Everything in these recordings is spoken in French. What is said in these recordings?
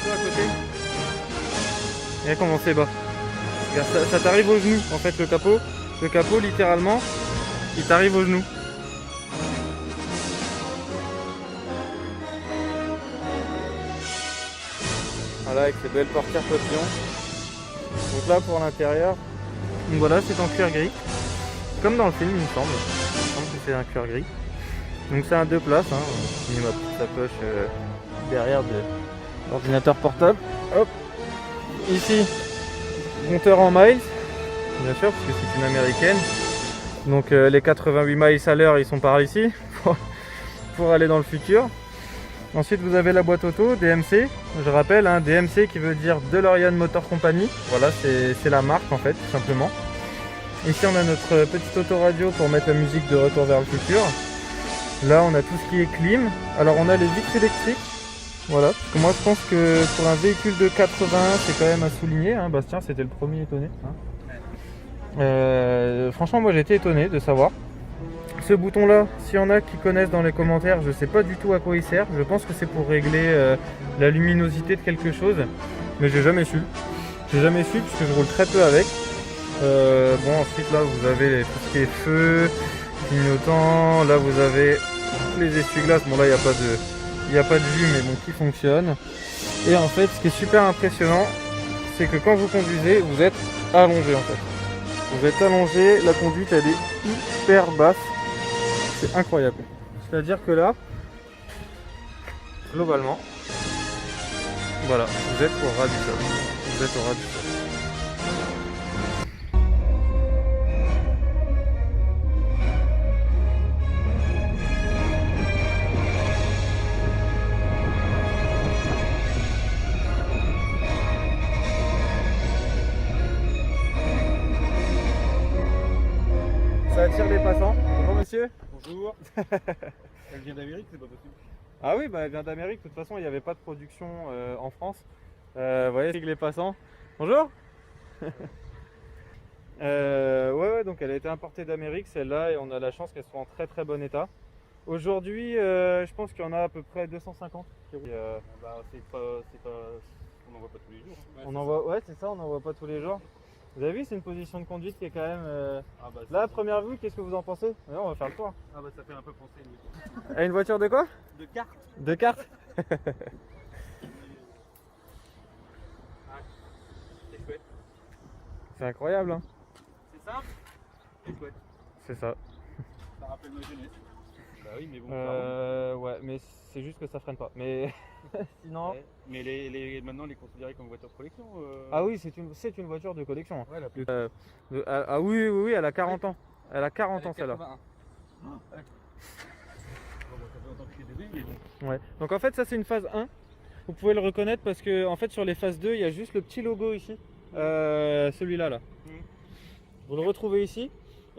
peu à côté. Regarde comment c'est bas. Regarde, ça t'arrive aux genoux en fait le capot. Le capot littéralement, il t'arrive aux genoux. Voilà, avec ces belles portières papillons. Donc là pour l'intérieur, donc voilà, c'est en cuir gris. Comme dans le film il me semble. Il me semble que c'est un cuir gris. Donc c'est un 2 places, hein. J'ai mis ma petite sacoche derrière de l'ordinateur portable. Hop. Ici, compteur en miles, bien sûr, parce que c'est une américaine. Donc les 88 miles à l'heure, ils sont par ici pour aller dans le futur. Ensuite, vous avez la boîte auto, DMC. Je rappelle, hein, DMC qui veut dire DeLorean Motor Company. Voilà, c'est la marque en fait, tout simplement. Ici, on a notre petite autoradio pour mettre la musique de Retour vers le futur. Là, on a tout ce qui est clim. Alors, on a les vitres électriques. Voilà, parce que moi, je pense que pour un véhicule de 81, c'est quand même à souligner. Hein. Bastien, c'était le premier étonné. Hein. Franchement, moi, j'ai été étonné de savoir. Ce bouton-là, s'il y en a qui connaissent dans les commentaires, je ne sais pas du tout à quoi il sert. Je pense que c'est pour régler la luminosité de quelque chose. Mais j'ai jamais su. J'ai jamais su puisque je roule très peu avec. Bon, ensuite, là, vous avez tout ce qui est feu, clignotant. Là, vous avez les essuie-glaces. Bon, là, il n'y a pas de vue, mais bon, qui fonctionne. Et en fait, ce qui est super impressionnant, c'est que quand vous conduisez, vous êtes allongé en fait. Vous êtes allongé, la conduite, elle est hyper basse. C'est incroyable. C'est-à-dire que là, globalement, voilà, vous êtes au ras du sol. Vous êtes au ras du sol. Ça attire les passants. Bonjour monsieur. Bonjour. Elle vient d'Amérique, c'est pas possible. Ah oui, bah, elle vient d'Amérique. De toute façon, il n'y avait pas de production en France. Vous voyez, c'est que les passants. Bonjour. Ouais, donc elle a été importée d'Amérique, celle-là, et on a la chance qu'elle soit en très très bon état. Aujourd'hui, je pense qu'il y en a à peu près 250. Bah, on n'en voit pas tous les jours. On en voit, ouais, c'est ça, on n'en voit pas tous les jours. Vous avez vu, c'est une position de conduite qui est quand même. Ah bah, Là, à première vue, qu'est-ce que vous en pensez? Ouais, on va faire le tour. Ah bah ça fait un peu penser À une voiture de quoi? de carte. De carte. Ah, c'est chouette. C'est incroyable, hein. C'est simple, c'est chouette. C'est ça. Ça rappelle ma jeunesse. Bah oui, mais bon. Ouais, mais c'est juste que ça freine pas. Mais sinon. Ouais. Mais maintenant, elle est considérée comme voiture de collection. Ah oui, c'est une voiture de collection. Ouais, la plus. Ah oui, oui, oui, elle a 40 ans. Elle a 40 ans celle-là. Bon, bah, ça fait longtemps que je suis bébé, mais bon. Ouais. Donc en fait, ça c'est une phase 1. Vous pouvez le reconnaître parce que en fait sur les phases 2, il y a juste le petit logo ici. Celui-là là. Vous le retrouvez ici.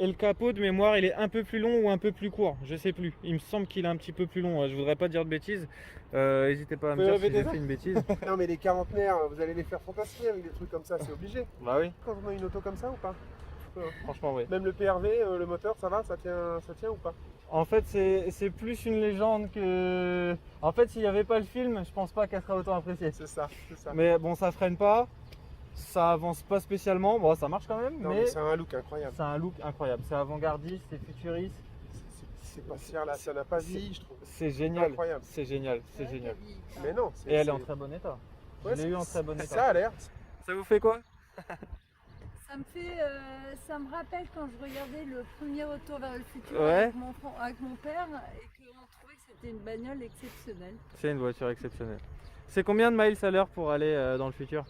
Et le capot de mémoire, il est un peu plus long ou un peu plus court, je sais plus. Il me semble qu'il est un petit peu plus long. Je voudrais pas dire de bêtises. N'hésitez pas à me dire si j'ai fait une bêtise. Non mais les quarantenaires, vous allez les faire fantasmer avec des trucs comme ça, c'est obligé. Bah oui, Quand on a une auto comme ça ou pas franchement oui. Même le PRV, le moteur, ça va, ça tient ou pas? En fait, c'est plus une légende que. En fait, s'il n'y avait pas le film, je pense pas qu'elle serait autant appréciée. C'est ça, c'est ça. Mais bon, ça freine pas, ça avance pas spécialement. Bon, ça marche quand même, Non, mais c'est un look incroyable. c'est un look incroyable. C'est avant-gardiste, c'est futuriste. C'est pas cher là, ça n'a pas vieilli, je trouve. C'est génial. Incroyable. C'est génial, c'est génial. Mais non, Et elle est en très bon état. Ouais, Je l'ai eu en très bon état. Ça a l'air. Ça vous fait quoi? Ça me rappelle quand je regardais le premier Retour vers le futur Ouais. avec mon père et qu'on trouvait que c'était une bagnole exceptionnelle. C'est une voiture exceptionnelle. C'est combien de miles à l'heure pour aller dans le futur?